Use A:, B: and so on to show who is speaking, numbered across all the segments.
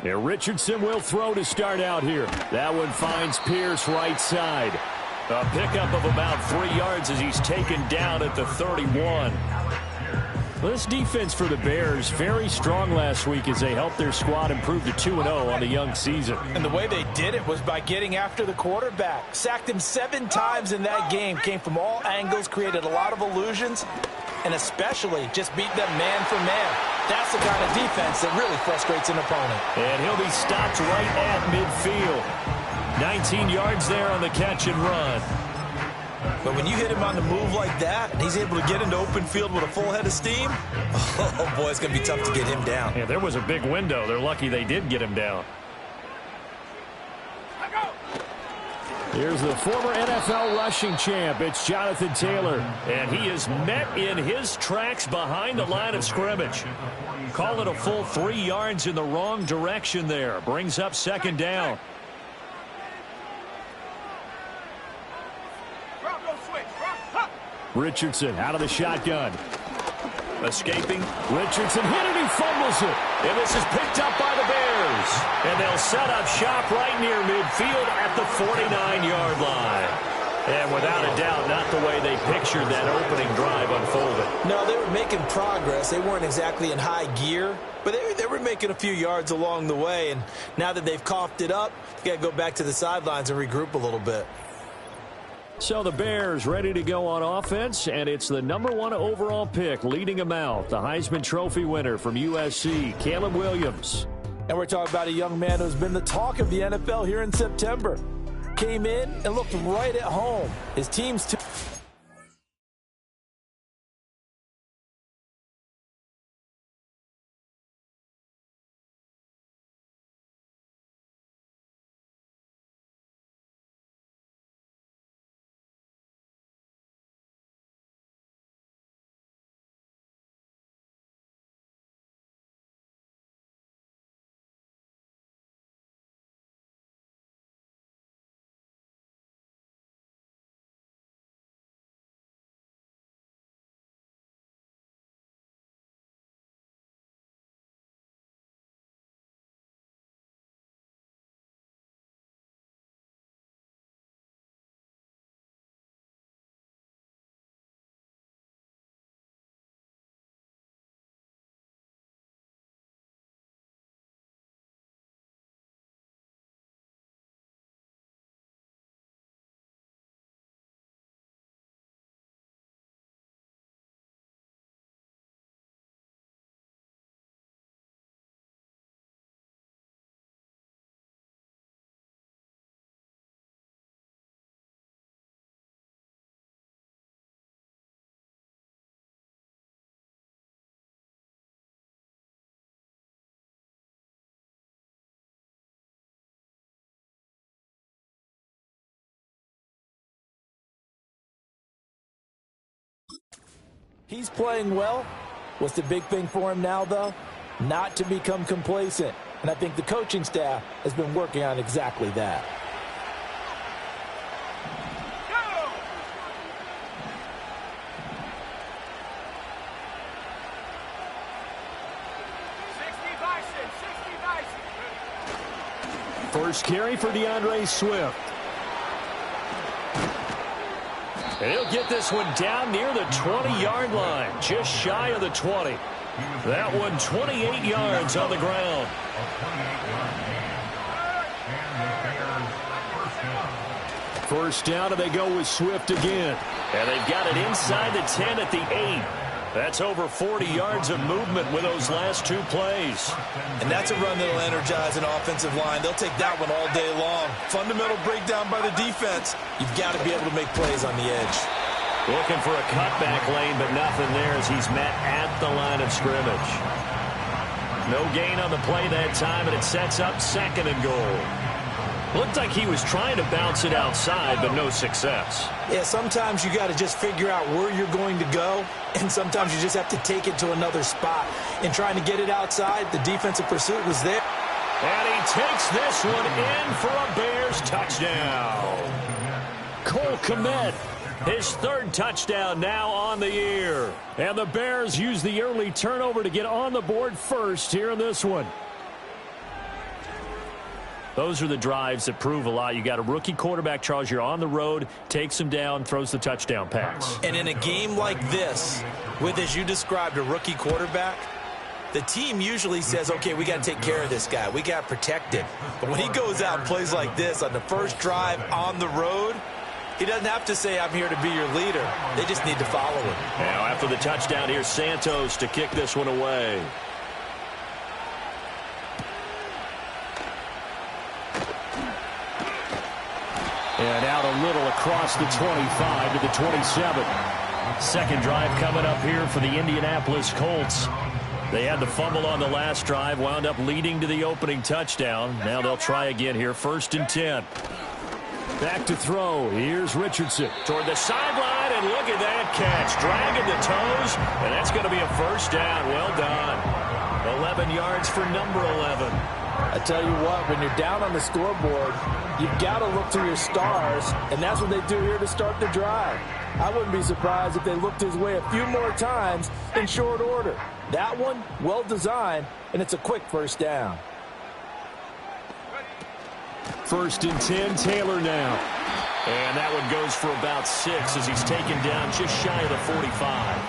A: Yeah, Richardson will throw to start out here. That one finds Pierce right side. A pickup of about 3 yards as he's taken down at the 31. Well, this defense for the Bears, very strong last week as they helped their squad improve to 2-0 on the young season.
B: And the way they did it was by getting after the quarterback. Sacked him 7 times in that game. Came from all angles, created a lot of illusions, and especially just beat them man for man. That's the kind of defense that really frustrates an opponent.
A: And he'll be stopped right at midfield. 19 yards there on the catch and run.
B: But when you hit him on the move like that, and he's able to get into open field with a full head of steam, oh boy, it's going to be tough to get him down.
A: Yeah, there was a big window. They're lucky they did get him down. Here's the former NFL rushing champ. It's Jonathan Taylor. And he is met in his tracks behind the line of scrimmage. Call it a full 3 yards in the wrong direction there. Brings up second down. Richardson out of the shotgun. Escaping. Richardson hit it. He fumbles it. And this is picked up by the Bears. And they'll set up shop right near midfield at the 49-yard line. And without a doubt, not the way they pictured that opening drive unfolded.
B: No, they were making progress. They weren't exactly in high gear, but they were making a few yards along the way. And now that they've coughed it up, you got to go back to the sidelines and regroup a little bit.
A: So the Bears ready to go on offense, and it's the #1 overall pick leading them out, the Heisman Trophy winner from USC, Caleb Williams.
B: And we're talking about a young man who's been the talk of the NFL here in September. Came in and looked right at home. His team's too... He's playing well. What's the big thing for him now, though? Not to become complacent. And I think the coaching staff has been working on exactly that.
A: First carry for DeAndre Swift. And he'll get this one down near the 20-yard line, just shy of the 20. That one 28 yards on the ground. First down, and they go with Swift again. And they've got it inside the 10 at the 8. That's over 40 yards of movement with those last 2 plays.
B: And that's a run that'll energize an offensive line. They'll take that one all day long. Fundamental breakdown by the defense. You've got to be able to make plays on the edge.
A: Looking for a cutback lane, but nothing there as he's met at the line of scrimmage. No gain on the play that time, and it sets up second and goal. Looked like he was trying to bounce it outside, but no success.
B: Yeah, sometimes you got to just figure out where you're going to go, and sometimes you just have to take it to another spot. In trying to get it outside, the defensive pursuit was there.
A: And he takes this one in for a Bears touchdown. Cole Kmet His third touchdown now on the year. And the Bears use the early turnover to get on the board first here in this one. Those are the drives that prove a lot. You got a rookie quarterback, Charles. You're on the road, takes him down, throws the touchdown pass.
B: And in a game like this, with, as you described, a rookie quarterback, the team usually says, okay, we got to take care of this guy. We got to protect him. But when he goes out and plays like this on the first drive on the road, he doesn't have to say, I'm here to be your leader. They just need to follow him.
A: Now, after the touchdown, here's Santos to kick this one away. And out a little across the 25 to the 27. Second drive coming up here for the Indianapolis Colts. They had the fumble on the last drive, wound up leading to the opening touchdown. Now they'll try again here, 1st and 10. Back to throw. Here's Richardson toward the sideline, and look at that catch. Dragging the toes, and that's going to be a first down. Well done. 11 yards for number 11.
B: I tell you what, when you're down on the scoreboard, you've got to look to your stars, and that's what they do here to start the drive. I wouldn't be surprised if they looked his way a few more times in short order. That one, well designed, and it's a quick first down.
A: 1st and 10, Taylor now. And that one goes for about 6 as he's taken down just shy of the 45.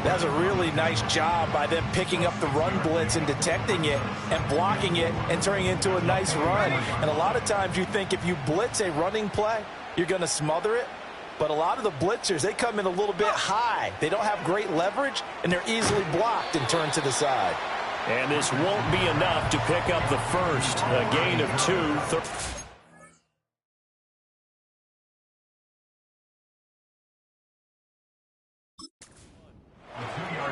B: That's a really nice job by them picking up the run blitz and detecting it and blocking it and turning it into a nice run. And a lot of times you think if you blitz a running play, you're going to smother it. But a lot of the blitzers, they come in a little bit high. They don't have great leverage, and they're easily blocked and turned to the side.
A: And this won't be enough to pick up the first. A gain of 2.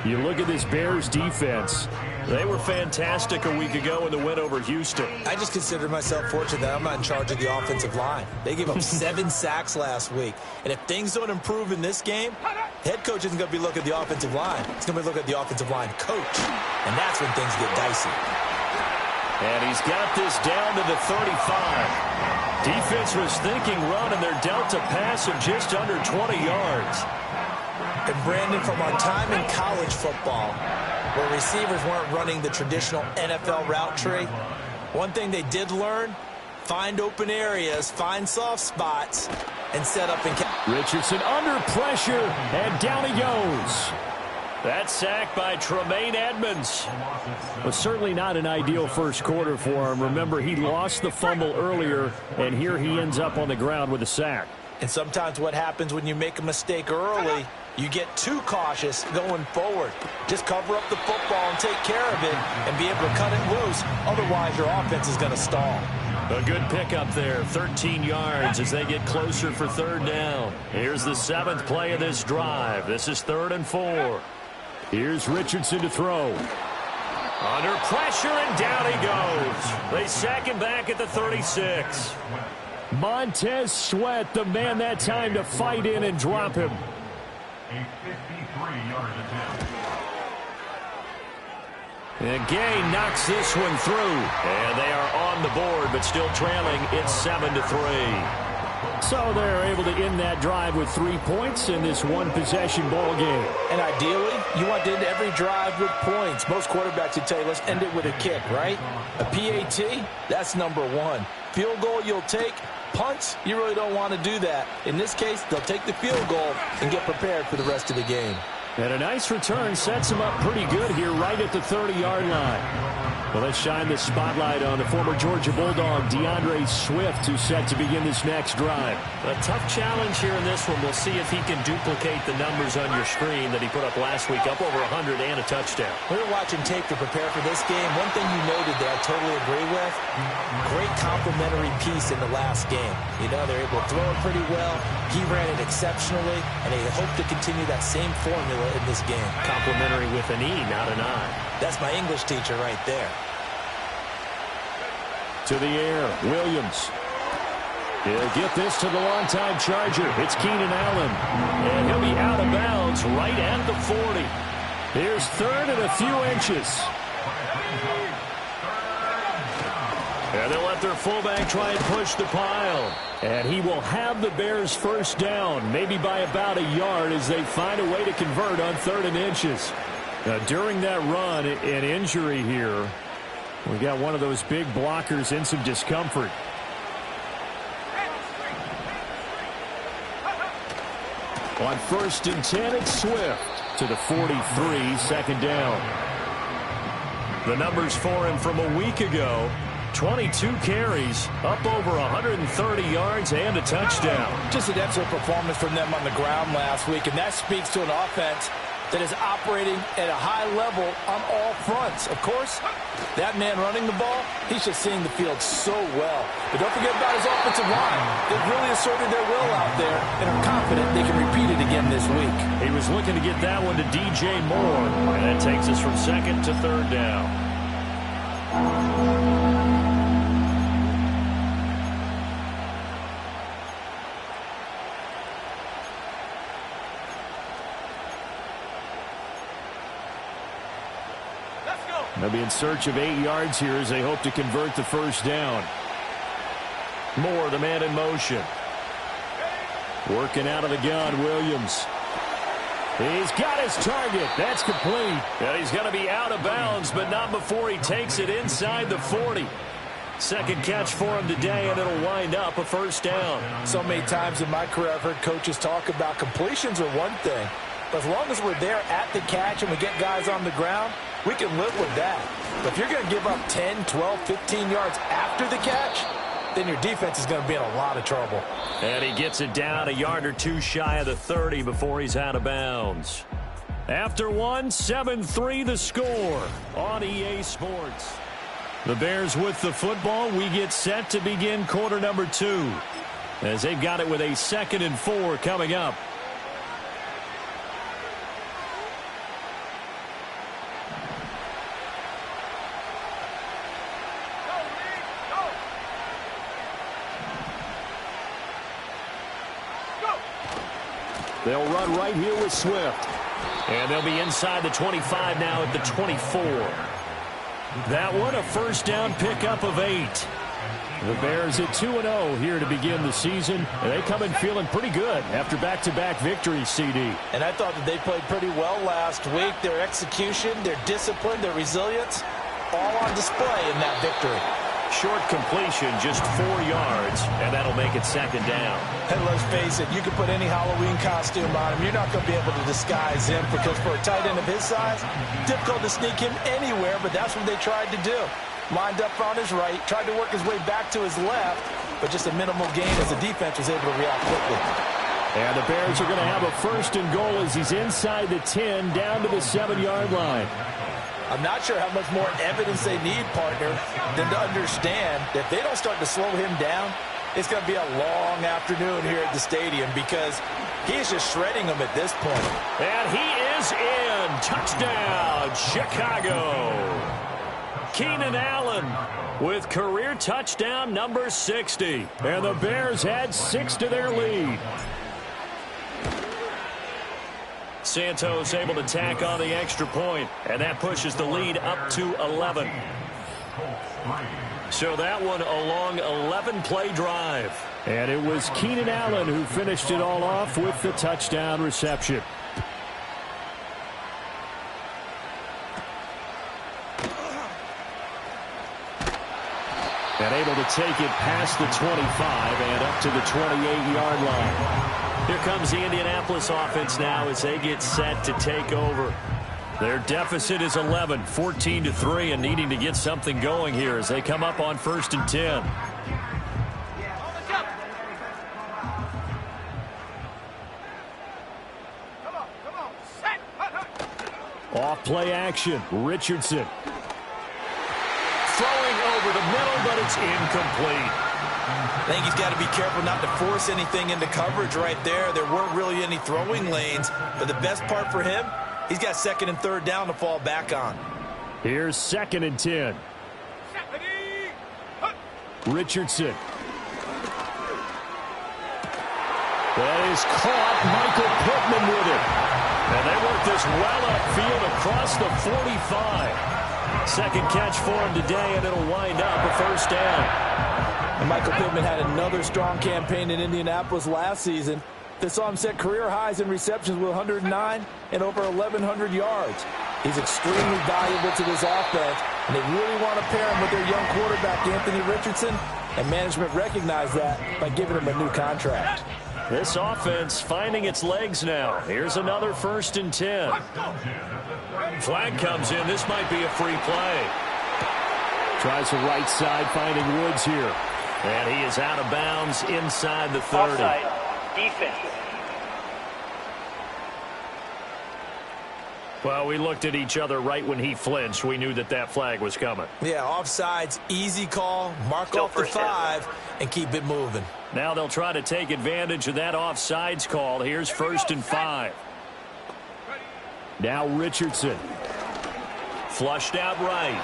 A: You look at this Bears defense. They were fantastic a week ago in the win over Houston.
B: I just consider myself fortunate that I'm not in charge of the offensive line. They gave up 7 sacks last week. And if things don't improve in this game, head coach isn't going to be looking at the offensive line. He's going to be looking at the offensive line coach. And that's when things get dicey.
A: And he's got this down to the 35. Defense was thinking run, and they're dealt a pass of just under 20 yards.
B: And Brandon, from our time in college football, where receivers weren't running the traditional NFL route tree, one thing they did learn, find open areas, find soft spots, and set up and catch.
A: Richardson under pressure, and down he goes. That sack by Tremaine Edmonds. Was certainly not an ideal first quarter for him. Remember, he lost the fumble earlier, and here he ends up on the ground with a sack.
B: And sometimes what happens when you make a mistake early, you get too cautious going forward. Just cover up the football and take care of it and be able to cut it loose. Otherwise, your offense is going to stall.
A: A good pickup there, 13 yards as they get closer for 3rd down. Here's the 7th play of this drive. This is 3rd and 4. Here's Richardson to throw. Under pressure, and down he goes. They sack him back at the 36. Montez Sweat, the man that time to fight in and drop him. And Gay knocks this one through. And they are on the board, but still trailing. It's 7-3. So they're able to end that drive with 3 points in this one-possession ball game.
B: And ideally, you want to end every drive with points. Most quarterbacks would tell you, let's end it with a kick, right? A PAT, that's number 1. Field goal you'll take. Punts, you really don't want to do that. In this case, they'll take the field goal and get prepared for the rest of the game.
A: And a nice return sets him up pretty good here right at the 30-yard line. Well, let's shine the spotlight on the former Georgia Bulldog, DeAndre Swift, who's set to begin this next drive. A tough challenge here in this one. We'll see if he can duplicate the numbers on your screen that he put up last week, up over 100 and a touchdown.
B: We were watching tape to prepare for this game. One thing you noted that I totally agree with, great complimentary piece in the last game. You know, they're able to throw it pretty well. He ran it exceptionally, and they hope to continue that same formula in this game.
A: Complimentary with an E, not an I.
B: That's my English teacher right there.
A: To the air, Williams. He'll get this to the longtime Charger. It's Keenan Allen. And he'll be out of bounds right at the 40. Here's 3rd and a few inches. And they'll let their fullback try and push the pile. And he will have the Bears first down, maybe by about a yard, as they find a way to convert on 3rd and inches. Now, during that run, an injury here. We got one of those big blockers in some discomfort. On 1st and 10, it's Swift to the 43, 2nd down. The numbers for him from a week ago: 22 carries, up over 130 yards, and a touchdown.
B: Just an excellent performance from them on the ground last week, and that speaks to an offense that is operating at a high level on all fronts. Of course, that man running the ball, he's just seeing the field so well. But don't forget about his offensive line. They've really asserted their will out there and are confident they can repeat it again this week.
A: He was looking to get that one to DJ Moore, and that takes us from 2nd to 3rd down. They'll be in search of 8 yards here as they hope to convert the first down. Moore, the man in motion. Working out of the gun, Williams. He's got his target. That's complete. And he's going to be out of bounds, but not before he takes it inside the 40. Second catch for him today, and it'll wind up a first down.
B: So many times in my career I've heard coaches talk about completions are one thing, but as long as we're there at the catch and we get guys on the ground, we can live with that. But if you're going to give up 10, 12, 15 yards after the catch, then your defense is going to be in a lot of trouble.
A: And he gets it down a yard or two shy of the 30 before he's out of bounds. After one, 7-3 the score on EA Sports. The Bears with the football. We get set to begin quarter number 2, as they've got it with a 2nd and 4 coming up. They'll run right here with Swift. And they'll be inside the 25 now at the 24. That one, a first down pickup of 8. The Bears at 2-0 here to begin the season. And they come in feeling pretty good after back-to-back victories, CD.
B: And I thought that they played pretty well last week. Their execution, their discipline, their resilience, all on display in that victory.
A: Short completion, just 4 yards, and that'll make it 2nd down.
B: And let's face it, you can put any Halloween costume on him. You're not going to be able to disguise him, because for a tight end of his size, difficult to sneak him anywhere, but that's what they tried to do. Lined up on his right, tried to work his way back to his left, but just a minimal gain as the defense was able to react quickly.
A: And the Bears are going to have a 1st and goal as he's inside the 10, down to the 7-yard line.
B: I'm not sure how much more evidence they need, partner, than to understand that if they don't start to slow him down, it's going to be a long afternoon here at the stadium, because he's just shredding them at this point.
A: And he is in. Touchdown, Chicago. Keenan Allen with career touchdown number 60. And the Bears add 6 to their lead. Santos able to tack on the extra point, and that pushes the lead up to 11. So that one a long 11-play drive. And it was Keenan Allen who finished it all off with the touchdown reception. And able to take it past the 25 and up to the 28-yard line. Here comes the Indianapolis offense now as they get set to take over. Their deficit is 11, 14-3, and needing to get something going here as they come up on 1st and 10. Off play action, Richardson. Throwing over the middle, but it's incomplete.
B: I think he's got to be careful not to force anything into coverage right there. There weren't really any throwing lanes, but the best part for him, he's got 2nd and 3rd down to fall back on.
A: Here's 2nd and 10. Richardson. That is caught. Michael Pittman with it. And they work this well upfield across the 45. Second catch for him today, and it'll wind up a first down.
B: And Michael Pittman had another strong campaign in Indianapolis last season that saw him set career highs in receptions with 109 and over 1,100 yards. He's extremely valuable to this offense, and they really want to pair him with their young quarterback, Anthony Richardson, and management recognized that by giving him a new contract.
A: This offense finding its legs now. Here's another 1st and 10. Flag comes in. This might be a free play. Tries the right side, finding Woods here. And he is out of bounds inside the 30.
C: Offside. Defense.
A: Well, we looked at each other right when he flinched. We knew that that flag was coming.
B: Yeah, offsides, easy call, mark
C: Still
B: off the
C: first down.
B: 5, and keep it moving.
A: Now they'll try to take advantage of that offsides call. Here's 1st and 5. Now Richardson. Flushed out right.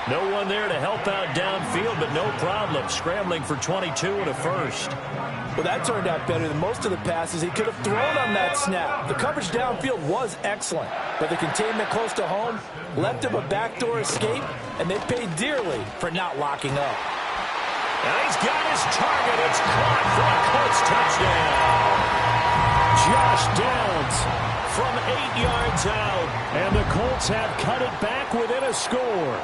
A: No one there to help out downfield, but no problem. Scrambling for 22 and a first.
B: Well, that turned out better than most of the passes he could have thrown on that snap. The coverage downfield was excellent, but the containment close to home left him a backdoor escape, and they paid dearly for not locking up.
A: And he's got his target. It's caught for a Colts touchdown. Josh Downs from 8 yards out, and the Colts have cut it back within a score.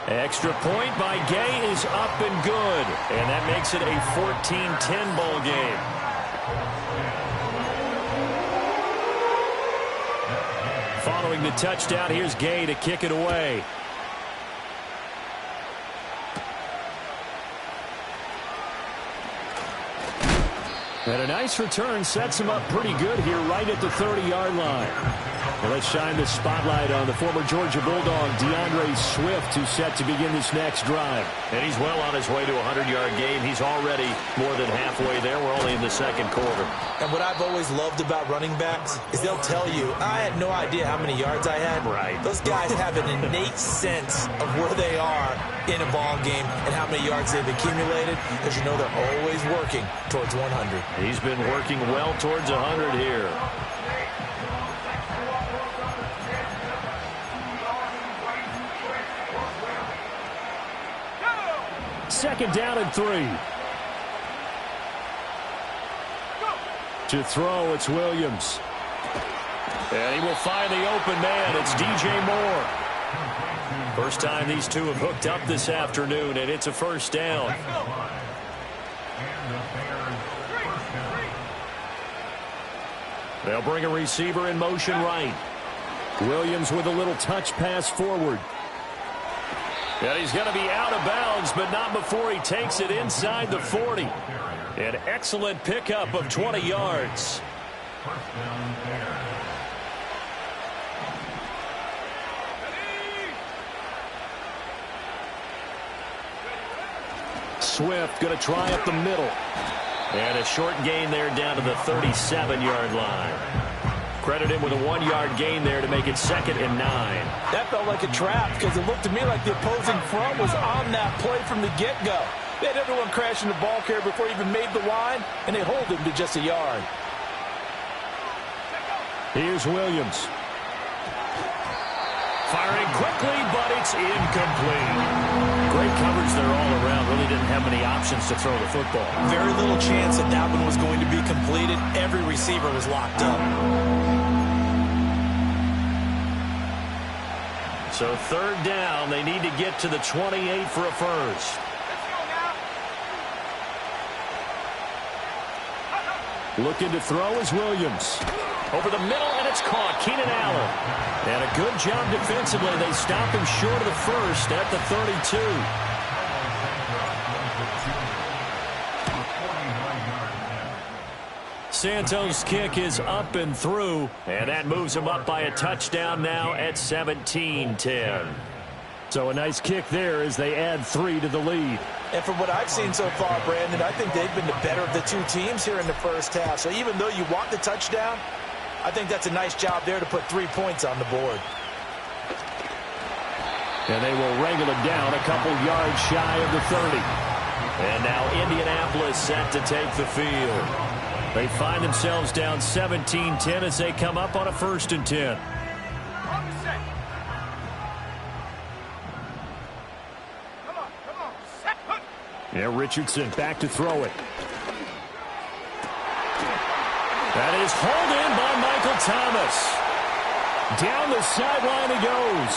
A: Extra point by Gay is up and good, and that makes it a 14-10 ball game. Following the touchdown, here's Gay to kick it away. And a nice return sets him up pretty good here right at the 30-yard line. Well, let's shine the spotlight on the former Georgia Bulldog, DeAndre Swift, who's set to begin this next drive. And he's well on his way to a 100-yard game. He's already more than halfway there. We're only in the second quarter.
B: And what I've always loved about running backs is they'll tell you, I had no idea how many yards I had.
A: Right.
B: Those guys have an innate sense of where they are in a ball game and how many yards they've accumulated, because you know they're always working towards 100.
A: He's been working well towards 100 here. Second down and 3. To throw, it's Williams. And he will find the open man. It's DJ Moore. First time these two have hooked up this afternoon, and it's a first down. They'll bring a receiver in motion right. Williams with a little touch pass forward. And he's going to be out of bounds, but not before he takes it inside the 40. An excellent pickup of 20 yards. Swift going to try up the middle. And a short gain there down to the 37-yard line. Credit him with a 1-yard gain there to make it 2nd and 9.
B: That felt like a trap because it looked to me like the opposing front was on that play from the get-go. They had everyone crashing the ball carrier before he even made the line, and they hold him to just a yard.
A: Here's Williams. Firing quickly, but it's incomplete. Great coverage there all around. Really didn't have many options to throw the football.
B: Very little chance that that one was going to be completed. Every receiver was locked up.
A: So 3rd down, they need to get to the 28 for a first. Looking to throw is Williams. Over the middle, and it's caught. Keenan Allen. And a good job defensively. They stop him short of the first at the 32. Santos' kick is up and through, and that moves him up by a touchdown now at 17-10. So a nice kick there as they add 3 to the lead.
B: And from what I've seen so far, Brandon, I think they've been the better of the two teams here in the first half. So even though you want the touchdown, I think that's a nice job there to put 3 points on the board.
A: And they will wrangle it down a couple yards shy of the 30. And now Indianapolis set to take the field. They find themselves down 17-10 as they come up on a 1st and 10. Yeah, Richardson back to throw it. That is hauled in by Michael Thomas. Down the sideline he goes.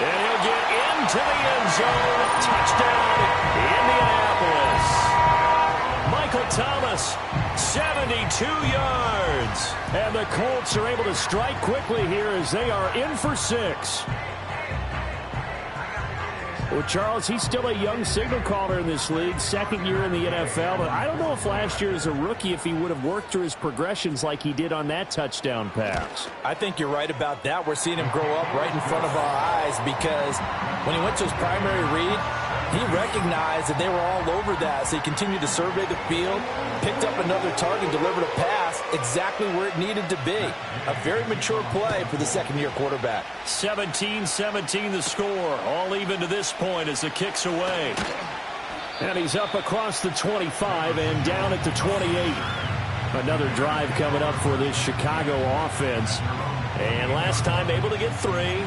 A: And he'll get into the end zone. Touchdown, Indianapolis. Michael Thomas, 72 yards. And the Colts are able to strike quickly here as they are in for 6. Well, Charles, he's still a young signal caller in this league, 2nd year in the NFL. But I don't know if last year as a rookie, if he would have worked through his progressions like he did on that touchdown pass.
B: I think you're right about that. We're seeing him grow up right in front of our eyes because when he went to his primary read, he recognized that they were all over that, so he continued to survey the field, picked up another target, delivered a pass exactly where it needed to be. A very mature play for the 2nd-year quarterback.
A: 17-17 the score, all even to this point as the kick's away. And he's up across the 25 and down at the 28. Another drive coming up for this Chicago offense. And last time able to get 3.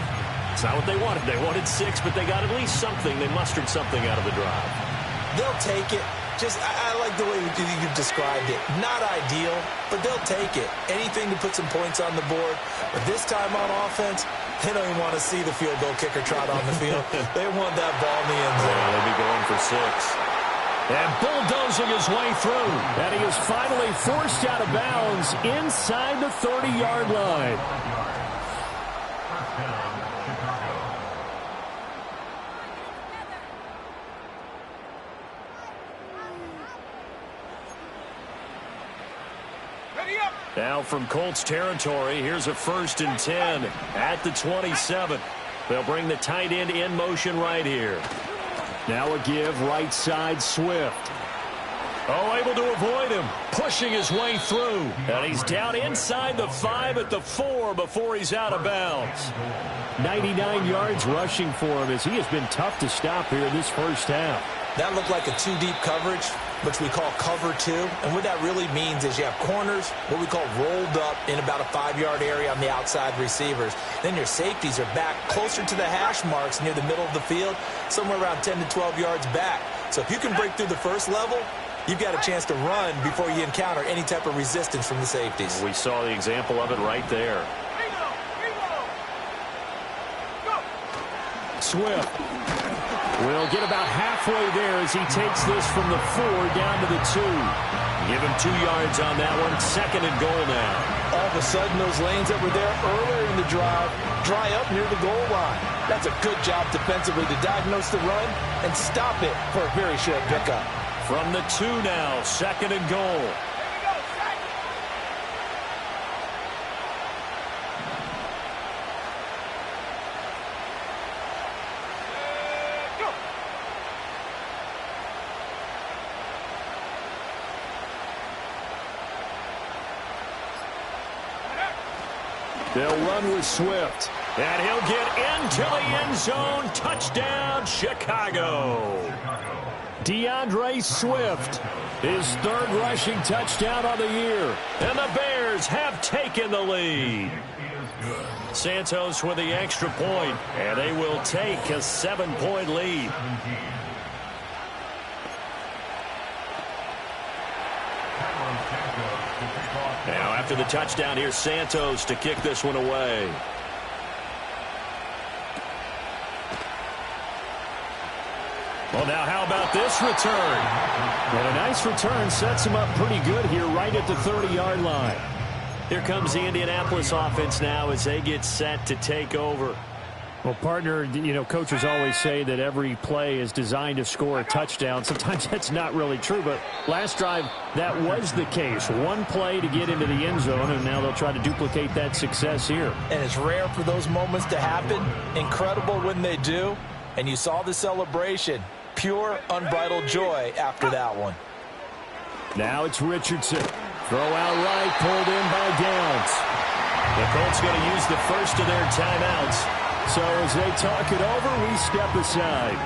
A: It's not what they wanted. They wanted 6, but they got at least something. They mustered something out of the drive.
B: They'll take it. I like the way you described it. Not ideal, but they'll take it. Anything to put some points on the board. But this time on offense, they don't even want to see the field goal kicker trot on the field. They want that ball in the end zone.
A: Yeah, they'll be going for 6. And bulldozing his way through. And he is finally forced out of bounds inside the 30-yard line. Now from Colts territory, here's a 1st and 10 at the 27. They'll bring the tight end in motion right here. Now a give right side Swift. Oh, able to avoid him, pushing his way through. And he's down inside the 5 at the 4 before he's out of bounds. 99 yards rushing for him as he has been tough to stop here in this first half.
B: That looked like a 2-deep coverage, which we call cover 2. And what that really means is you have corners, what we call rolled up in about a 5-yard area on the outside receivers. Then your safeties are back closer to the hash marks near the middle of the field, somewhere around 10 to 12 yards back. So if you can break through the first level, you've got a chance to run before you encounter any type of resistance from the safeties.
A: We saw the example of it right there. Swift will get about halfway there as he takes this from the 4 down to the 2. Give him 2 yards on that one. 2nd and goal now.
B: All of a sudden, those lanes that were there earlier in the drive dry up near the goal line. That's a good job defensively to diagnose the run and stop it for a very short pickup.
A: From the 2 now, 2nd and goal. They'll run with Swift. And he'll get into the end zone. Touchdown, Chicago. DeAndre Swift, his 3rd rushing touchdown on the year. And the Bears have taken the lead. Santos with the extra point, and they will take a 7-point lead. Now after the touchdown, here's Santos to kick this one away. Well, now how about this return? And a nice return sets him up pretty good here right at the 30-yard line. Here comes the Indianapolis offense now as they get set to take over. Well, partner, you know, coaches always say that every play is designed to score a touchdown. Sometimes that's not really true, but last drive, that was the case. One play to get into the end zone, and now they'll try to duplicate that success here.
B: And it's rare for those moments to happen. Incredible when they do. And you saw the celebration. Pure, unbridled joy after that one.
A: Now it's Richardson. Throw out right, pulled in by Downs. The Colts going to use the first of their timeouts. So as they talk it over, we step aside.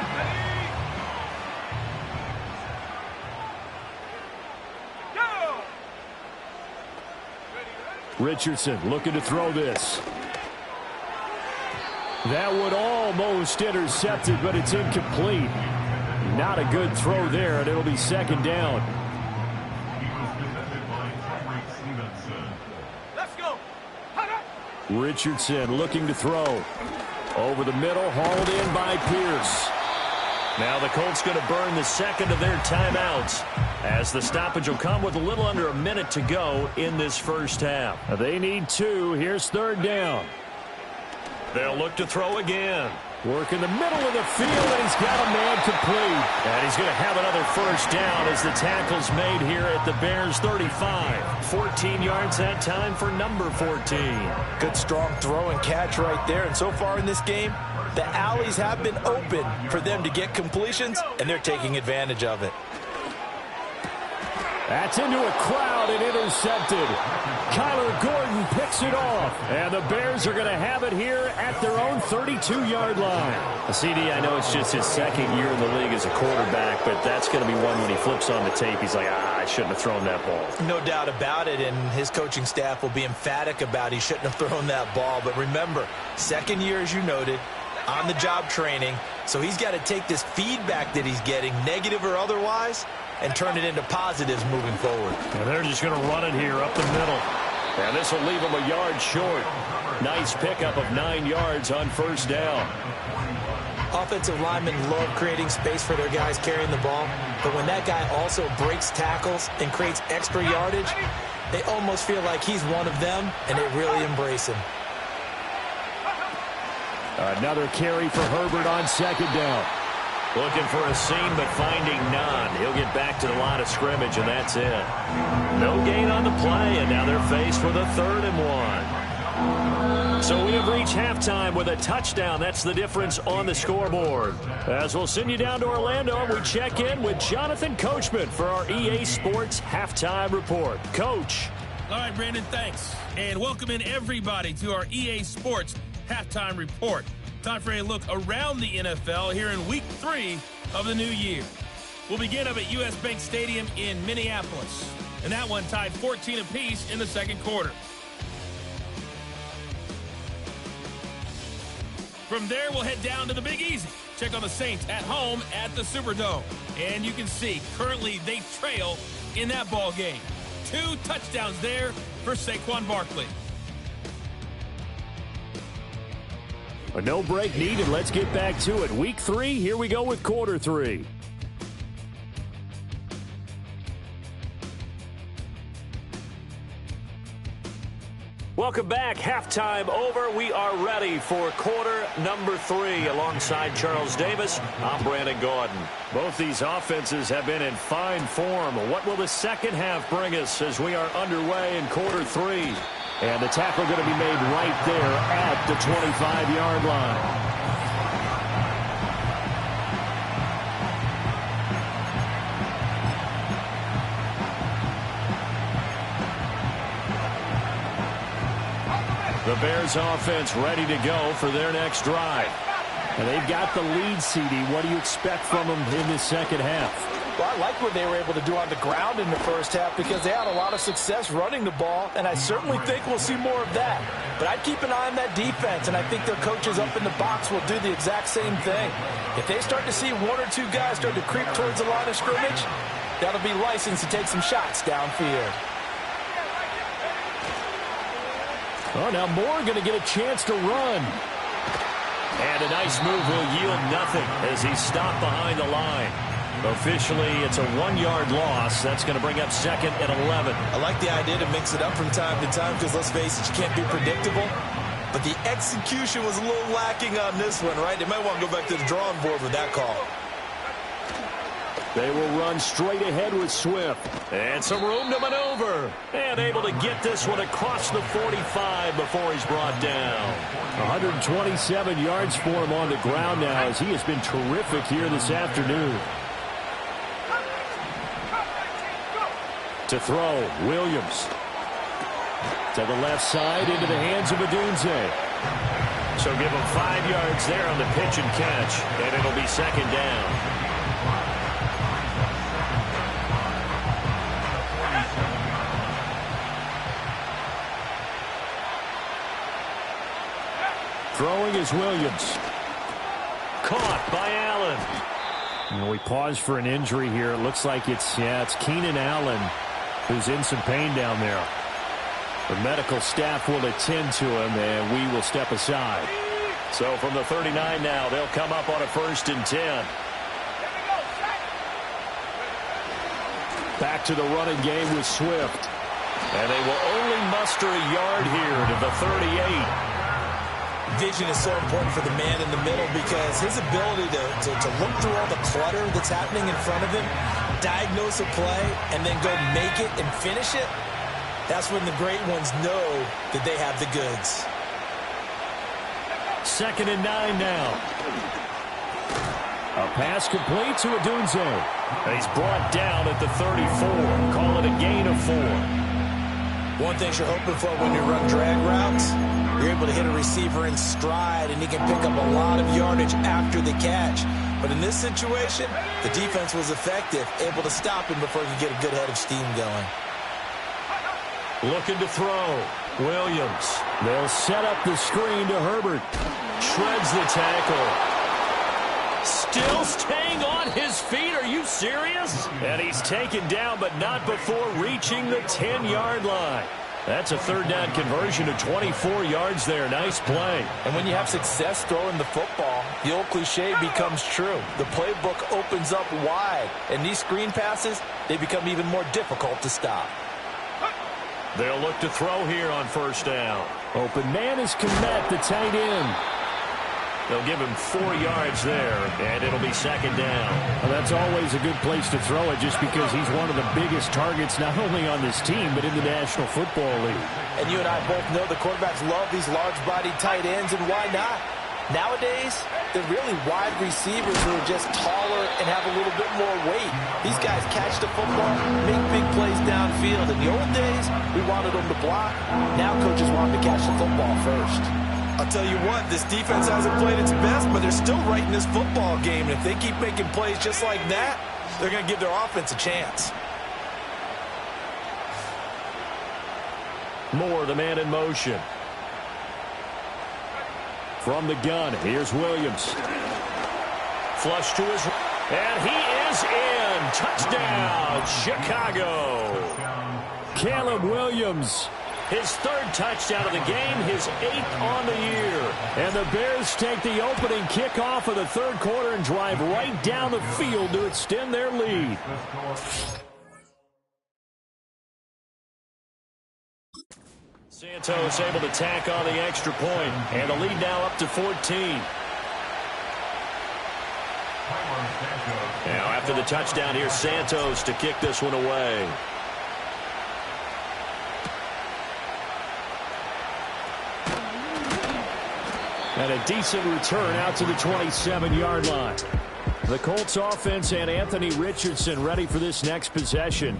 A: Richardson looking to throw this. That would almost intercepted, but it's incomplete. Not a good throw there, and it'll be second down.
C: Let's go.
A: Richardson looking to throw. Over the middle, hauled in by Pierce. Now the Colts going to burn the second of their timeouts as the stoppage will come with a little under a minute to go in this first half. They need 2. Here's third down. They'll look to throw again. Work in the middle of the field, and he's got a man complete. And he's going to have another first down as the tackle's made here at the Bears' 35. 14 yards that time for number 14.
B: Good strong throw and catch right there. And so far in this game, the alleys have been open for them to get completions, and they're taking advantage of it.
A: That's into a crowd and intercepted. Kyler Gordon picks it off. And the Bears are going to have it here at their own 32-yard line. CD, I know it's just his second year in the league as a quarterback, but that's going to be one when he flips on the tape. He's like, I shouldn't have thrown that ball.
B: No doubt about it, and his coaching staff will be emphatic about he shouldn't have thrown that ball. But remember, second year, as you noted, on-the-job training, so he's got to take this feedback that he's getting, negative or otherwise, and turn it into positives moving forward.
A: And they're just going to run it here up the middle. And this will leave them a yard short. Nice pickup of 9 yards on first down.
B: Offensive linemen love creating space for their guys carrying the ball, but when that guy also breaks tackles and creates extra yardage, they almost feel like he's one of them, and they really embrace him.
A: Another carry for Herbert on second down. Looking for a seam, but finding none. He'll get back to the line of scrimmage, and that's it. No gain on the play, and now they're faced with a 3rd and 1. So we have reached halftime with a touchdown. That's the difference on the scoreboard. As we'll send you down to Orlando, we check in with Jonathan Coachman for our EA Sports Halftime Report. Coach.
C: All right, Brandon, thanks. And welcome in everybody to our EA Sports Halftime Report. Time for a look around the NFL here in Week 3 of the new year. We'll begin up at U.S. Bank Stadium in Minneapolis. And that one tied 14 apiece in the second quarter. From there, we'll head down to the Big Easy. Check on the Saints at home at the Superdome. And you can see, currently they trail in that ball game. 2 touchdowns there for Saquon Barkley.
A: A no break needed. Let's get back to it. Week 3, here we go with quarter 3. Welcome back. Halftime over. We are ready for quarter number 3. Alongside Charles Davis, I'm Brandon Gordon. Both these offenses have been in fine form. What will the second half bring us as we are underway in quarter 3? And the tackle going to be made right there at the 25-yard line. The Bears offense ready to go for their next drive. And they've got the lead, CD. What do you expect from them in the second half?
B: Well, I like what they were able to do on the ground in the first half because they had a lot of success running the ball, and I certainly think we'll see more of that. But I'd keep an eye on that defense, and I think their coaches up in the box will do the exact same thing. If they start to see 1 or 2 guys start to creep towards the line of scrimmage, that'll be licensed to take some shots downfield.
A: Oh, now Moore going to get a chance to run. And a nice move will yield nothing as he's stopped behind the line. Officially, it's a 1-yard loss. That's going to bring up 2nd and 11.
B: I like the idea to mix it up from time to time because, let's face it, you can't be predictable. But the execution was a little lacking on this one, right? They might want to go back to the drawing board with that call.
A: They will run straight ahead with Swift. And some room to maneuver. And able to get this one across the 45 before he's brought down. 127 yards for him on the ground now as he has been terrific here this afternoon. To throw, Williams. To the left side, into the hands of Odunze. So give him 5 yards there on the pitch and catch, and it'll be 2nd down. Throwing is Williams. Caught by Allen. We pause for an injury here. It looks like it's Keenan Allen who's in some pain down there. The medical staff will attend to him, and we will step aside. So from the 39 now, they'll come up on a 1st and 10. Back to the running game with Swift. And they will only muster a yard here to the 38.
B: Vision is so important for the man in the middle because his ability to look through all the clutter that's happening in front of him, diagnose a play, and then go make it and finish it, that's when the great ones know that they have the goods.
A: 2nd and 9 now. A pass complete to Odunze. And he's brought down at the 34. Call it a gain of 4.
B: One thing you're hoping for when you run drag routes, you're able to hit a receiver in stride, and he can pick up a lot of yardage after the catch. But in this situation, the defense was effective, able to stop him before he could get a good head of steam going.
A: Looking to throw. Williams. They'll set up the screen to Herbert. Shreds the tackle. Still staying on his feet. Are you serious? And he's taken down, but not before reaching the 10-yard line. That's a 3rd down conversion to 24 yards there. Nice play.
B: And when you have success throwing the football, the old cliche becomes true. The playbook opens up wide, and these screen passes, they become even more difficult to stop.
A: They'll look to throw here on 1st down. Open man is Kmet, the tight end. They'll give him 4 yards there, and it'll be 2nd down. Well, that's always a good place to throw it just because he's one of the biggest targets not only on this team but in the National Football League.
B: And you and I both know the quarterbacks love these large-bodied tight ends, and why not? Nowadays, they're really wide receivers who are just taller and have a little bit more weight. These guys catch the football, make big plays downfield. In the old days, we wanted them to block. Now coaches want them to catch the football first. I'll tell you what, this defense hasn't played its best, but they're still right in this football game. And if they keep making plays just like that, they're going to give their offense a chance.
A: Moore, the man in motion. From the gun, here's Williams. Flush to his... And he is in. Touchdown, Chicago. Caleb Williams. His 3rd touchdown of the game, his 8th on the year. And the Bears take the opening kickoff of the 3rd quarter and drive right down the field to extend their lead. Santos able to tack on the extra point, and the lead now up to 14. Now after the touchdown, here's Santos to kick this one away. And a decent return out to the 27-yard line. The Colts offense and Anthony Richardson ready for this next possession.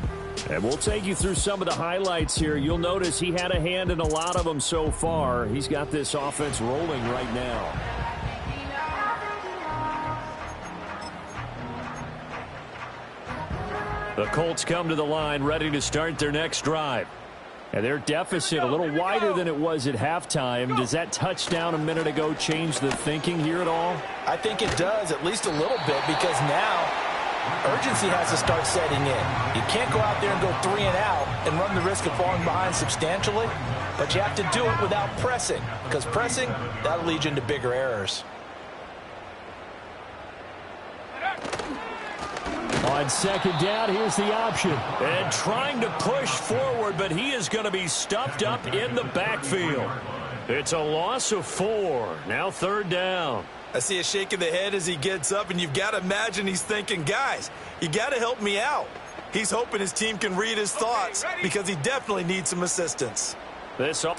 A: And we'll take you through some of the highlights here. You'll notice he had a hand in a lot of them so far. He's got this offense rolling right now. The Colts come to the line ready to start their next drive. And their deficit a little wider than it was at halftime. Does that touchdown a minute ago change the thinking here at all?
B: I think it does, at least a little bit, because now urgency has to start setting in. You can't go out there and go 3 and out and run the risk of falling behind substantially, but you have to do it without pressing, because pressing, that'll lead you into bigger errors.
A: On 2nd down, here's the option. And trying to push forward, but he is going to be stuffed up in the backfield. It's a loss of 4. Now 3rd down.
B: I see a shake of the head as he gets up, and you've got to imagine he's thinking, guys, you got to help me out. He's hoping his team can read his thoughts because he definitely needs some assistance.
A: This up.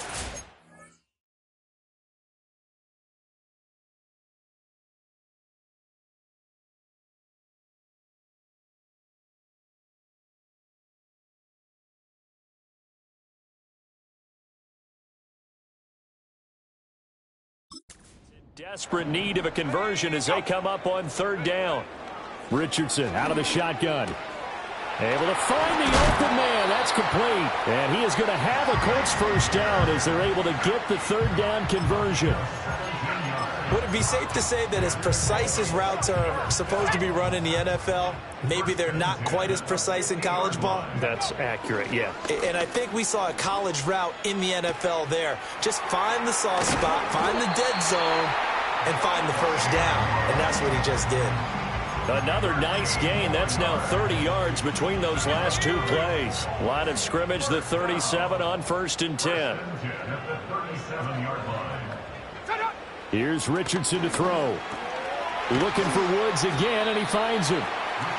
A: Desperate need of a conversion as they come up on 3rd down. Richardson out of the shotgun. Able to find the open man. That's complete. And he is going to have a Colts first down as they're able to get the third down conversion.
B: Would it be safe to say that as precise as routes are supposed to be run in the NFL, maybe they're not quite as precise in college ball?
A: That's accurate, yeah.
B: And I think we saw a college route in the NFL there. Just find the soft spot, find the dead zone, and find the first down. And that's what he just did.
A: Another nice gain. That's now 30 yards between those last two plays. Line of scrimmage, the 37 on 1st and 10. Here's Richardson to throw. Looking for Woods again, and he finds him.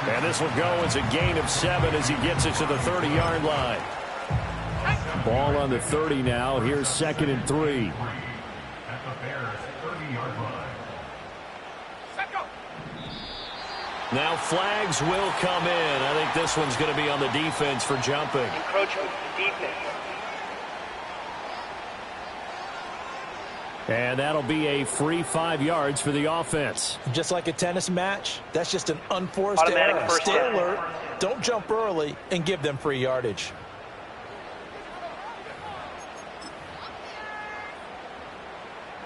A: And this will go as a gain of 7 as he gets it to the 30-yard line. Ball on the 30 now. Here's 2nd and 3. Now flags will come in. I think this one's going to be on the defense for jumping.
D: Encroachment, defense.
A: And that'll be a free 5 yards for the offense.
B: Just like a tennis match, that's just an unforced
D: Automatic
B: error.
D: first
B: Stay
D: down.
B: alert, don't jump early, and give them free yardage.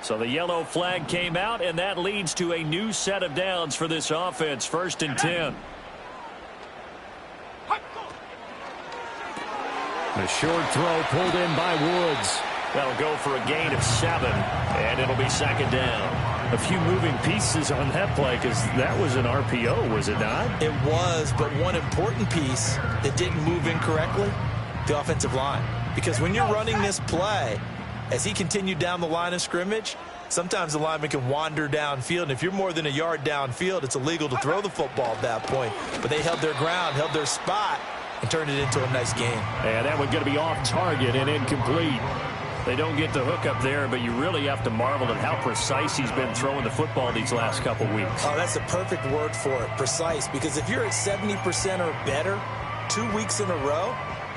A: So the yellow flag came out, and that leads to a new set of downs for this offense. 1st and 10. The short throw pulled in by Woods. That'll go for a gain of 7, and it'll be 2nd down. A few moving pieces on that play because that was an RPO, was it not?
B: It was, but one important piece that didn't move incorrectly, the offensive line. Because when you're running this play, as he continued down the line of scrimmage, sometimes the lineman can wander downfield. And if you're more than a yard downfield, it's illegal to throw the football at that point. But they held their ground, held their spot, and turned it into a nice game.
A: And that one's going to be off target and incomplete. They don't get the hook up there, but you really have to marvel at how precise he's been throwing the football these last couple weeks.
B: Oh, that's the perfect word for it, precise. Because if you're at 70% or better 2 weeks in a row,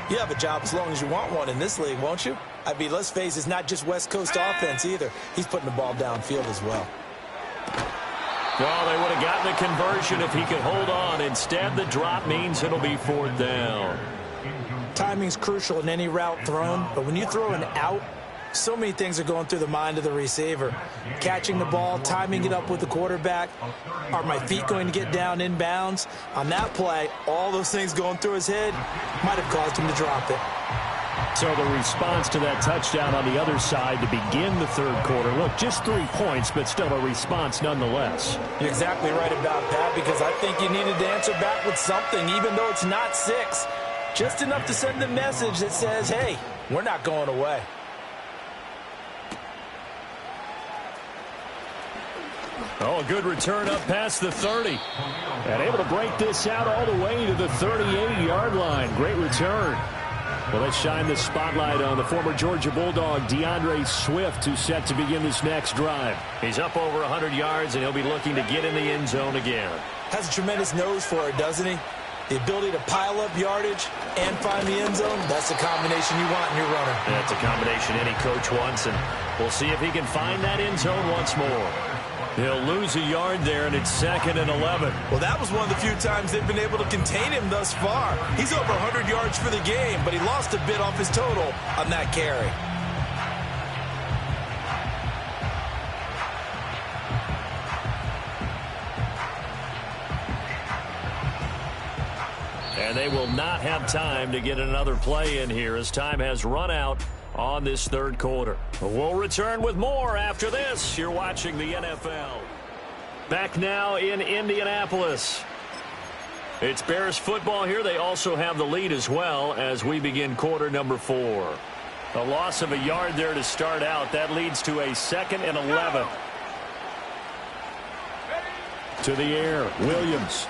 B: you have a job as long as you want one in this league, won't you? I mean, let's face it, it's not just West Coast offense either. He's putting the ball downfield as well.
A: Well, they would have gotten the conversion if he could hold on. Instead, the drop means it'll be 4th down.
B: Timing's crucial in any route thrown, but when you throw an out, so many things are going through the mind of the receiver. Catching the ball, timing it up with the quarterback. Are my feet going to get down inbounds? On that play, all those things going through his head might have caused him to drop it.
A: So the response to that touchdown on the other side to begin the 3rd quarter. Look, just 3 points, but still a response nonetheless.
B: You're exactly right about that, because I think you needed to answer back with something, even though it's not 6. Just enough to send a message that says, hey, we're not going away.
A: Oh, a good return up past the 30. And able to break this out all the way to the 38-yard line. Great return. Well, let's shine the spotlight on the former Georgia Bulldog, DeAndre Swift, who's set to begin this next drive. He's up over 100 yards, and he'll be looking to get in the end zone again.
B: Has a tremendous nose for it, doesn't he? The ability to pile up yardage and find the end zone, that's the combination you want in your runner.
A: That's a combination any coach wants, and we'll see if he can find that end zone once more. He'll lose a yard there, and it's 2nd and 11.
B: Well, that was one of the few times they've been able to contain him thus far. He's over 100 yards for the game, but he lost a bit off his total on that carry.
A: And they will not have time to get another play in here as time has run out on this 3rd quarter. We'll return with more after this. You're watching the NFL. Back now in Indianapolis. It's Bears football here. They also have the lead as well as we begin quarter number 4. A loss of a yard there to start out. That leads to a 2nd and 11. To the air, Williams.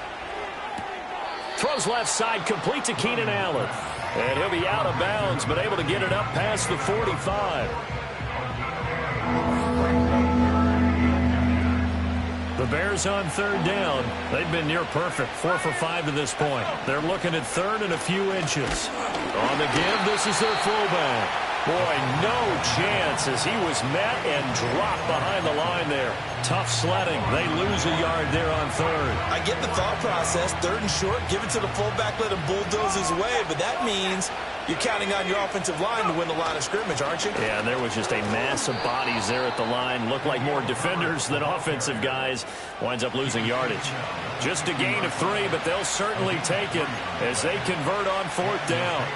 A: Throws left side, complete to Keenan Allen. And he'll be out of bounds, but able to get it up past the 45. The Bears on 3rd down. They've been near perfect, 4 for 5 to this point. They're looking at 3rd and a few inches. On the give, this is their fullback. Boy, no chance as he was met and dropped behind the line there. Tough sledding. They lose a yard there on third.
B: I get the thought process. Third and short, give it to the fullback, let him bulldoze his way. But that means you're counting on your offensive line to win the line of scrimmage, aren't you?
A: Yeah, and there was just a mass of bodies there at the line. Looked like more defenders than offensive guys. Winds up losing yardage. Just a gain of 3, but they'll certainly take it as they convert on fourth down.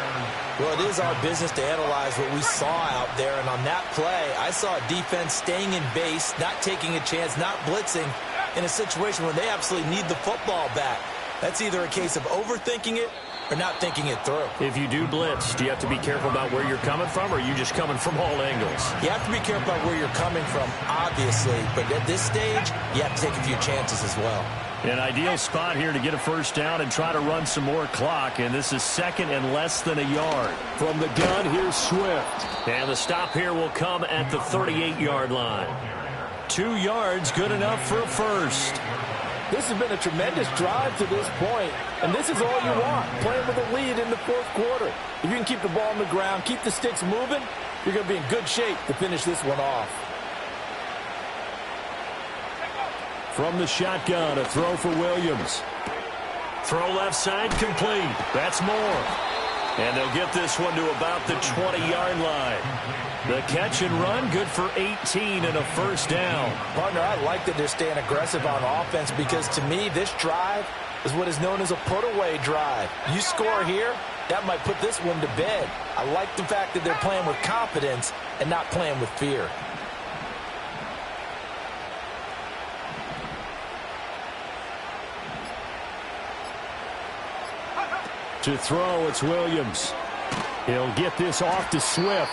B: Well, it is our business to analyze what we saw out there, and on that play, I saw a defense staying in base, not taking a chance, not blitzing, in a situation where they absolutely need the football back. That's either a case of overthinking it or not thinking it through.
A: If you do blitz, do you have to be careful about where you're coming from, or are you just coming from all angles?
B: You have to be careful about where you're coming from, obviously, but at this stage, you have to take a few chances as well.
A: An ideal spot here to get a first down and try to run some more clock, and this is second and less than a yard. From the gun, here's Swift. And the stop here will come at the 38-yard line. 2 yards, good enough for a first.
D: This has been a tremendous drive to this point, and this is all you want, playing with a lead in the fourth quarter. If you can keep the ball on the ground, keep the sticks moving, you're going to be in good shape to finish this one off.
A: From the shotgun, a throw for Williams. Throw left side, complete. That's more. And they'll get this one to about the 20-yard line. The catch and run, good for 18 and a first down.
B: Partner, I like that they're staying aggressive on offense because, to me, this drive is what is known as a put-away drive. You score here, that might put this one to bed. I like the fact that they're playing with confidence and not playing with fear.
A: To throw, it's Williams. He'll get this off to Swift.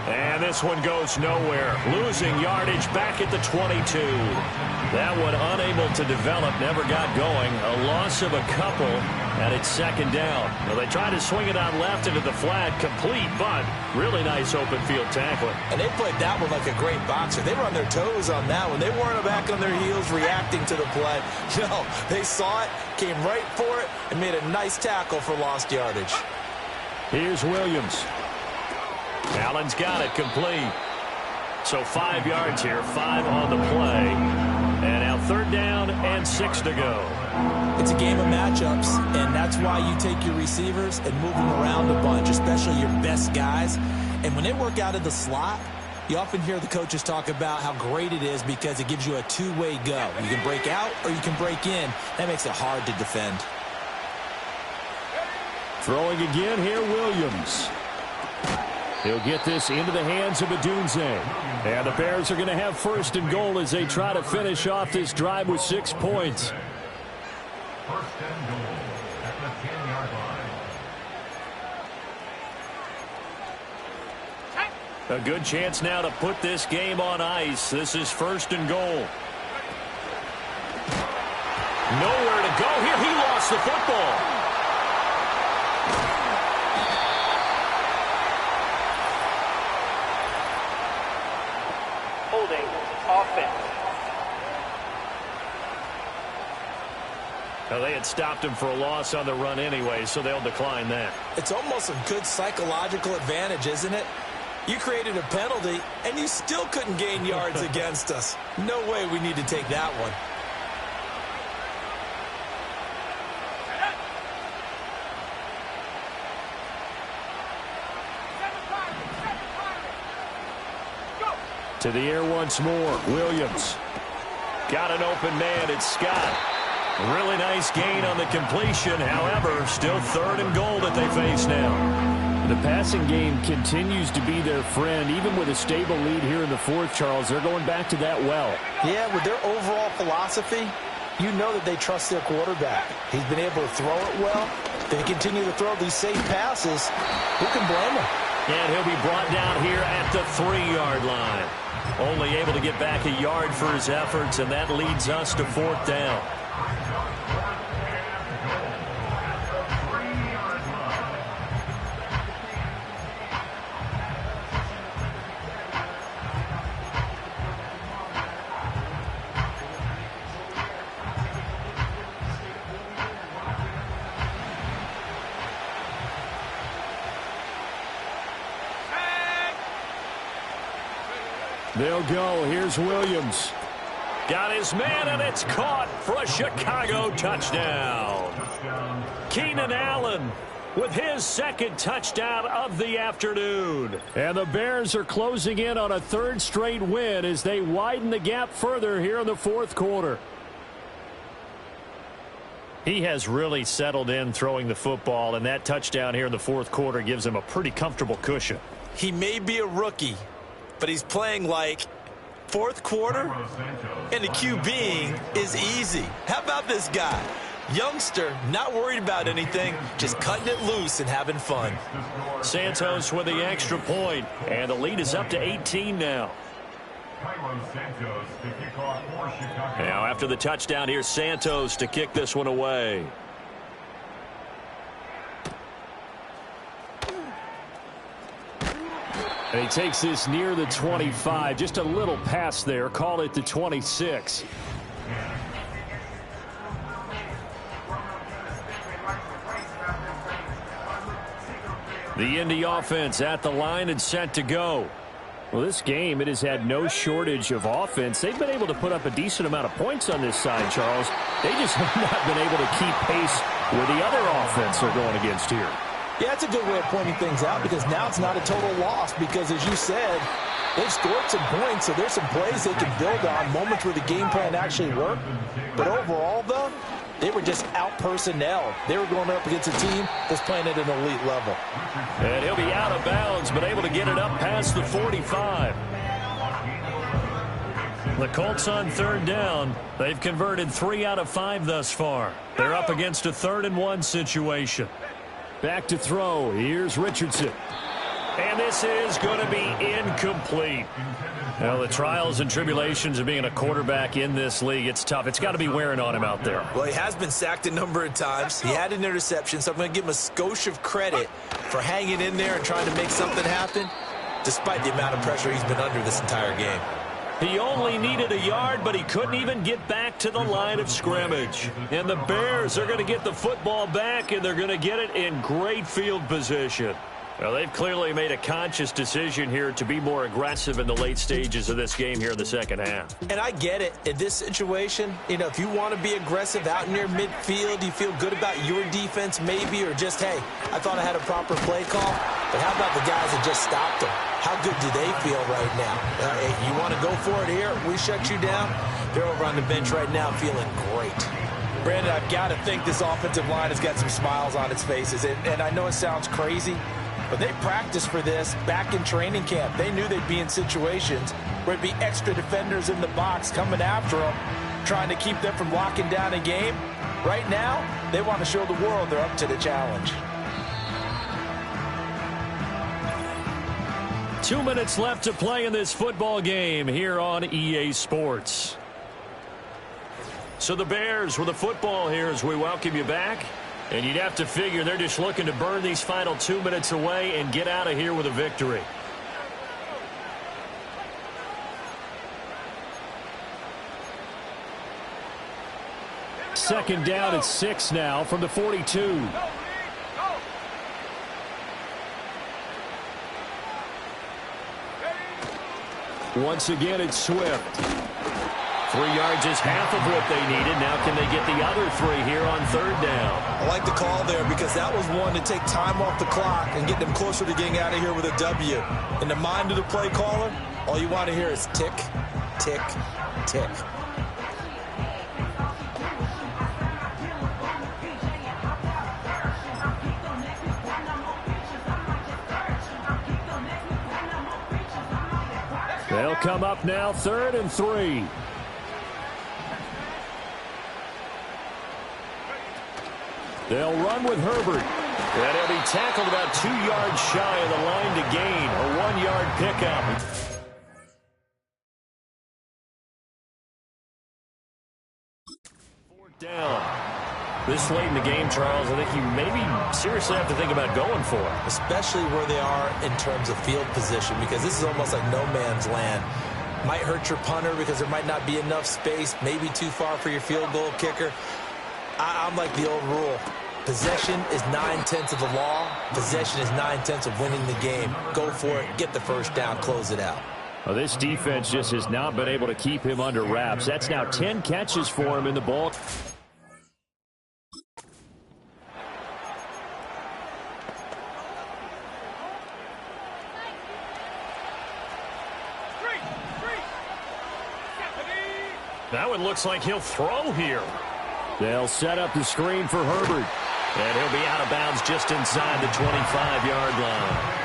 A: And this one goes nowhere. Losing yardage back at the 22. That one unable to develop, never got going. A loss of a couple, and it's second down. Well, they tried to swing it out left into the flat, complete, but really nice open field tackling.
B: And they played that one like a great boxer. They were on their toes on that one. They weren't back on their heels reacting to the play. No, they saw it, came right for it, and made a nice tackle for lost yardage.
A: Here's Williams. Allen's got it, complete. So 5 yards here, 5 on the play. And now third down and 6 to go.
B: It's a game of matchups, and that's why you take your receivers and move them around a bunch, especially your best guys. And when they work out of the slot, you often hear the coaches talk about how great it is because it gives you a two-way go. You can break out or you can break in. That makes it hard to defend.
A: Throwing again here, Williams. He'll get this into the hands of Adunze. And the Bears are going to have first and goal as they try to finish off this drive with 6 points.
E: First and goal at the 10-yard line.
A: A good chance now to put this game on ice. This is first and goal. Nowhere to go here. He lost the football. Now, they had stopped him for a loss on the run anyway, so they'll decline that.
B: It's almost a good psychological advantage, isn't it? You created a penalty, and you still couldn't gain yards against us. No way we need to take that one.
A: To the air once more. Williams. Got an open man. It's Scott. Really nice gain on the completion. However, still third and goal that they face now. The passing game continues to be their friend. Even with a stable lead here in the fourth, Charles, they're going back to that well.
B: Yeah, with their overall philosophy, you know that they trust their quarterback. He's been able to throw it well. They continue to throw these safe passes. Who can blame them?
A: And he'll be brought down here at the 3-yard line. Only able to get back a yard for his efforts, and that leads us to fourth down. They'll go. Here's Williams. Got his man, and it's caught for a Chicago touchdown. Keenan Allen with his second touchdown of the afternoon. And the Bears are closing in on a third straight win as they widen the gap further here in the fourth quarter. He has really settled in throwing the football, and that touchdown here in the fourth quarter gives him a pretty comfortable cushion.
B: He may be a rookie, but he's playing like fourth quarter, and the QBing is easy. How about this guy? Youngster, not worried about anything, just cutting it loose and having fun.
A: Santos with the extra point, and the lead is up to 18 now. Now after the touchdown, here's Santos to kick this one away. And he takes this near the 25, just a little pass there, call it the 26. The Indy offense at the line and set to go. Well, this game, it has had no shortage of offense. They've been able to put up a decent amount of points on this side, Charles. They just have not been able to keep pace with the other offense they're going against here.
B: Yeah, it's a good way of pointing things out because now it's not a total loss because, as you said, they've scored some points, so there's some plays they can build on, moments where the game plan actually worked. But overall, though, they were just out-personnel. They were going up against a team that's playing at an elite level.
A: And he'll be out of bounds, but able to get it up past the 45. The Colts on third down. They've converted 3 out of 5 thus far. They're up against a 3rd-and-1 situation. Back to throw. Here's Richardson. And this is going to be incomplete. Well, the trials and tribulations of being a quarterback in this league, it's tough. It's got to be wearing on him out there.
B: Well, he has been sacked a number of times. He had an interception, so I'm going to give him a skosh of credit for hanging in there and trying to make something happen, despite the amount of pressure he's been under this entire game.
A: He only needed a yard, but he couldn't even get back to the line of scrimmage. And the Bears are going to get the football back, and they're going to get it in great field position. Well, they've clearly made a conscious decision here to be more aggressive in the late stages of this game here in the second half.
B: And I get it. In this situation, you know, if you want to be aggressive out in your midfield, you feel good about your defense maybe, or just, hey, I thought I had a proper play call. But how about the guys that just stopped them? How good do they feel right now? Hey, you want to go for it here? We shut you down? They're over on the bench right now feeling great. Brandon, I've got to think this offensive line has got some smiles on its faces. And I know it sounds crazy, but they practiced for this back in training camp. They knew they'd be in situations where it'd be extra defenders in the box coming after them, trying to keep them from locking down a game. Right now, they want to show the world they're up to the challenge.
A: 2 minutes left to play in this football game here on EA Sports. So the Bears with the football here as we welcome you back. And you'd have to figure they're just looking to burn these final 2 minutes away and get out of here with a victory. Second down at 6 now from the 42. Once again, it's Swift. 3 yards is half of what they needed. Now can they get the other 3 here on third down?
B: I like the call there because that was one to take time off the clock and get them closer to getting out of here with a W. In the mind of the play caller, all you want to hear is tick, tick, tick.
A: They'll come up now, 3rd and 3. They'll run with Herbert. And he'll be tackled about 2 yards shy of the line to gain. A 1-yard pickup. Fourth down. This late in the game, Charles, I think you maybe seriously have to think about going for it.
B: Especially where they are in terms of field position, because this is almost like no man's land. Might hurt your punter because there might not be enough space, maybe too far for your field goal kicker. I'm like the old rule. Possession is 9/10 of the law. Possession is 9/10 of winning the game. Go for it. Get the first down. Close it out.
A: Well, this defense just has not been able to keep him under wraps. That's now 10 catches for him in the ball. That one looks like he'll throw here. They'll set up the screen for Herbert. And he'll be out of bounds just inside the 25-yard line.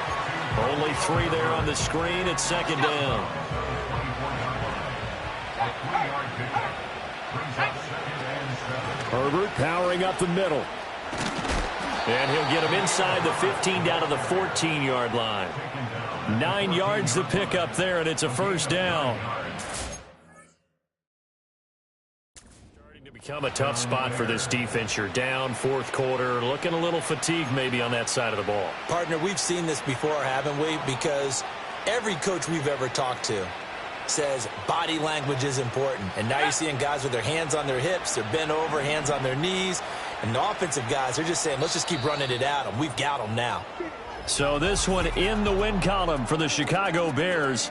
A: Only 3 there on the screen. It's second down. Herbert powering up the middle. And he'll get him inside the 15 down to the 14-yard line. 9 yards to pick up there, and it's a first down. Become a tough spot for this defense. You're down fourth quarter, looking a little fatigued maybe on that side of the ball.
B: Partner, we've seen this before, haven't we? Because every coach we've ever talked to says body language is important. And now you're seeing guys with their hands on their hips, they're bent over, hands on their knees. And the offensive guys, they're just saying, let's just keep running it at them. We've got them now.
A: So this one in the win column for the Chicago Bears.